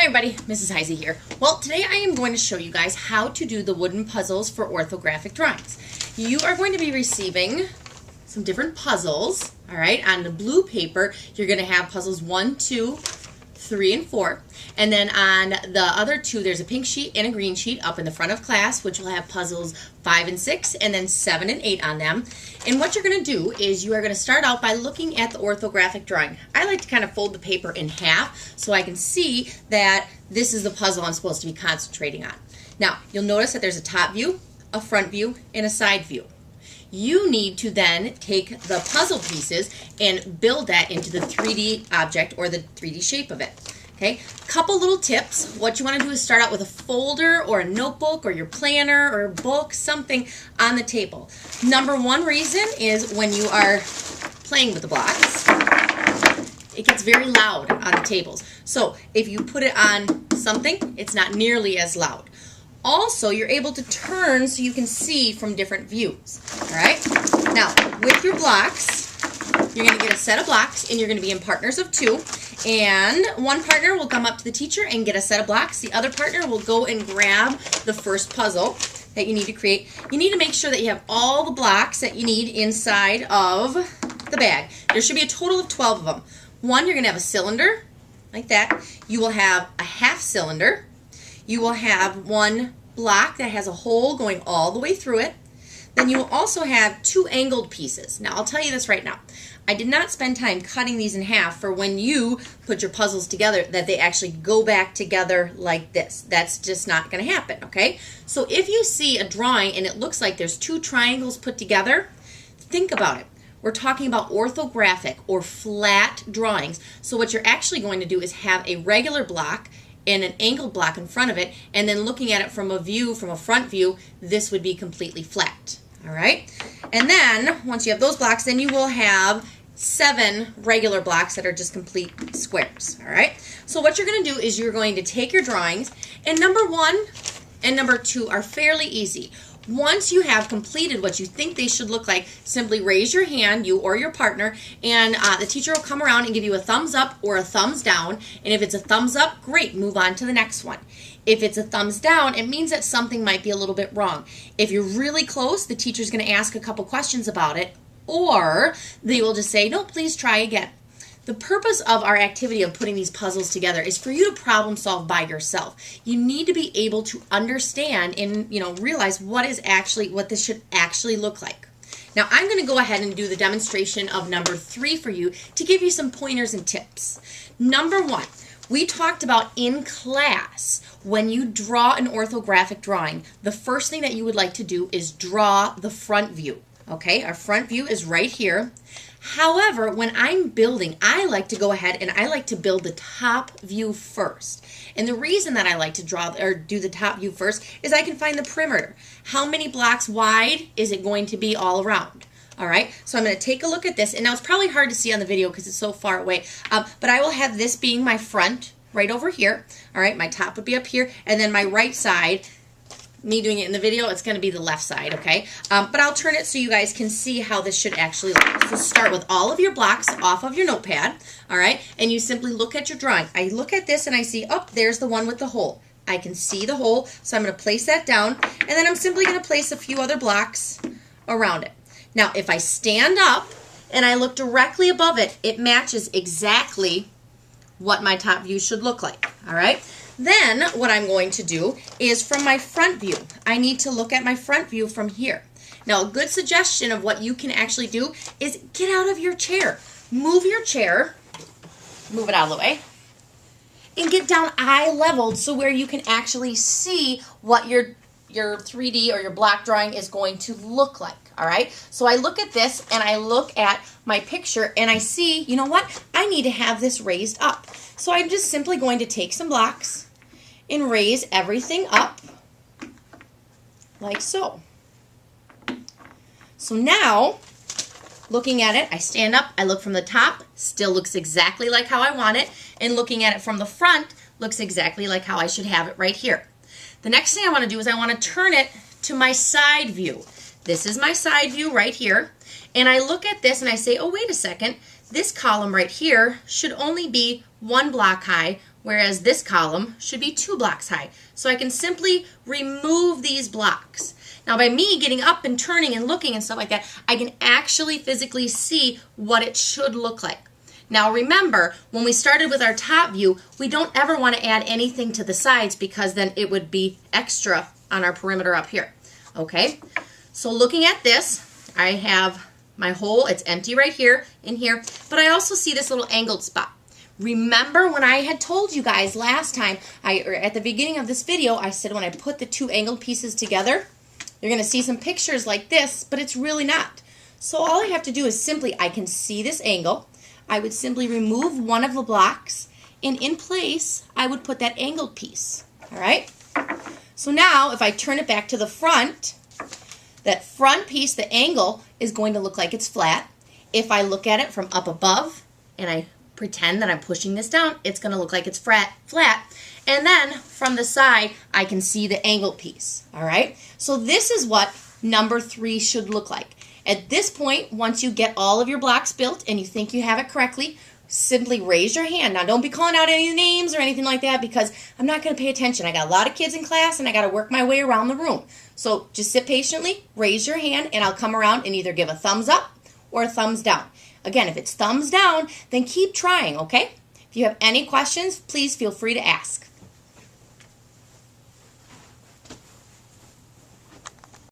Hi everybody, Mrs. Heisey here. Well, today I am going to show you guys how to do the wooden puzzles for orthographic drawings. You are going to be receiving some different puzzles, all right? On the blue paper, you're going to have puzzles 1, 2, 3, and 4. And then on the other two, there's a pink sheet and a green sheet up in the front of class, which will have puzzles 5 and 6, and then 7 and 8 on them. And what you're going to do is you are going to start out by looking at the orthographic drawing. I like to kind of fold the paper in half so I can see that this is the puzzle I'm supposed to be concentrating on. Now, you'll notice that there's a top view, a front view, and a side view. You need to then take the puzzle pieces and build that into the 3D object or the 3D shape of it. Okay, couple little tips. What you want to do is start out with a folder or a notebook or your planner or a book, something on the table. Number one reason is when you are playing with the blocks, it gets very loud on the tables. So if you put it on something, it's not nearly as loud. Also, you're able to turn so you can see from different views. All right? Now, with your blocks, you're going to get a set of blocks, and you're going to be in partners of 2. And one partner will come up to the teacher and get a set of blocks. The other partner will go and grab the first puzzle that you need to create. You need to make sure that you have all the blocks that you need inside of the bag. There should be a total of 12 of them. One, you're going to have a cylinder, like that. You will have a half cylinder. You will have one block that has a hole going all the way through it. Then you will also have 2 angled pieces. Now, I'll tell you this right now. I did not spend time cutting these in half for when you put your puzzles together that they actually go back together like this. That's just not going to happen, okay? So if you see a drawing and it looks like there's 2 triangles put together, think about it. We're talking about orthographic or flat drawings. So what you're actually going to do is have a regular block and an angled block in front of it, and then looking at it from a view, from a front view, this would be completely flat. All right? And then, once you have those blocks, then you will have 7 regular blocks that are just complete squares. All right? So what you're going to do is you're going to take your drawings, and number 1 and number 2 are fairly easy. Once you have completed what you think they should look like, simply raise your hand, you or your partner, and the teacher will come around and give you a thumbs up or a thumbs down. And if it's a thumbs up, great, move on to the next one. If it's a thumbs down, it means that something might be a little bit wrong. If you're really close, the teacher's going to ask a couple questions about it, or they will just say, no, please try again. The purpose of our activity of putting these puzzles together is for you to problem solve by yourself. You need to be able to understand and realize what this should actually look like. Now I'm going to go ahead and do the demonstration of number 3 for you to give you some pointers and tips. Number 1, we talked about in class when you draw an orthographic drawing, the first thing that you would like to do is draw the front view. Okay, our front view is right here. However, when I'm building, I like to go ahead and I like to build the top view first. And the reason that I like to draw or do the top view first is I can find the perimeter. How many blocks wide is it going to be all around? All right, so I'm going to take a look at this. And now it's probably hard to see on the video because it's so far away. But I will have this being my front right over here. All right, my top would be up here. And then my right side, me doing it in the video, it's going to be the left side, okay? But I'll turn it so you guys can see how this should actually look. So start with all of your blocks off of your notepad, all right? And you simply look at your drawing. I look at this and I see, oh, there's the one with the hole. I can see the hole, so I'm going to place that down. And then I'm simply going to place a few other blocks around it. Now, if I stand up and I look directly above it, it matches exactly what my top view should look like, all right? Then what I'm going to do is from my front view, I need to look at my front view from here. Now a good suggestion of what you can actually do is get out of your chair. Move your chair, move it out of the way, and get down eye leveled so where you can actually see what your 3D or your block drawing is going to look like. All right, so I look at this and I look at my picture and I see, you know what? I need to have this raised up. So I'm just simply going to take some blocks and raise everything up like so. So now, looking at it, I stand up, I look from the top, still looks exactly like how I want it, and looking at it from the front looks exactly like how I should have it right here. The next thing I want to do is I want to turn it to my side view. This is my side view right here, and I look at this and I say, oh, wait a second, this column right here should only be 1 block high whereas this column should be 2 blocks high. So I can simply remove these blocks. Now by me getting up and turning and looking and stuff like that, I can actually physically see what it should look like. Now remember, when we started with our top view, we don't ever want to add anything to the sides because then it would be extra on our perimeter up here. Okay, so looking at this, I have my hole, it's empty right here, in here, but I also see this little angled spot. Remember when I had told you guys last time, or at the beginning of this video, I said when I put the 2 angled pieces together, you're going to see some pictures like this, but it's really not. So all I have to do is simply, I can see this angle, I would simply remove one of the blocks, and in place, I would put that angled piece. All right? So now, if I turn it back to the front, that front piece, the angle, is going to look like it's flat. If I look at it from up above, and I pretend that I'm pushing this down, it's going to look like it's flat. And then, from the side, I can see the angled piece. All right? So this is what number 3 should look like. At this point, once you get all of your blocks built and you think you have it correctly, simply raise your hand. Now, don't be calling out any names or anything like that because I'm not going to pay attention. I got a lot of kids in class and I got to work my way around the room. So just sit patiently, raise your hand, and I'll come around and either give a thumbs up or a thumbs down. Again, if it's thumbs down, then keep trying, okay? If you have any questions, please feel free to ask.